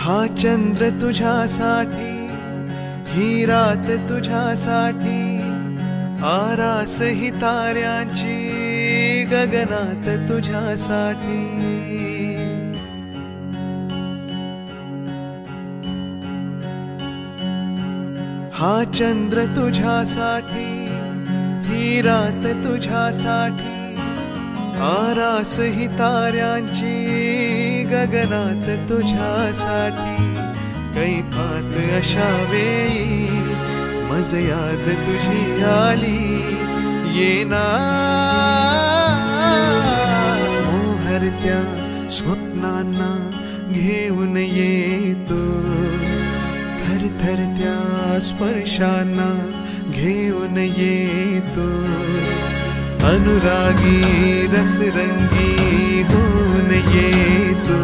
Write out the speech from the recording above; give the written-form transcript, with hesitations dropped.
हा चंद्र तुझ्यासाठी, ही रात तुझ्यासाठी, आरास ही ताऱ्यांची गगनात तुझ्यासाठी. हा चंद्र तुझ्यासाठी, ही रात तुझ्यासाठी, आरास ही ताऱ्यांची गगनात तुझ्यासाठी. कैफात अशा वेळी मज याद तुझी आली, येना मोहरत्या स्वप्नांना घेऊन येतो, थरथरत्या स्पर्शांना घेऊन येतो. अनुरागी रसरंगी होऊन येतो.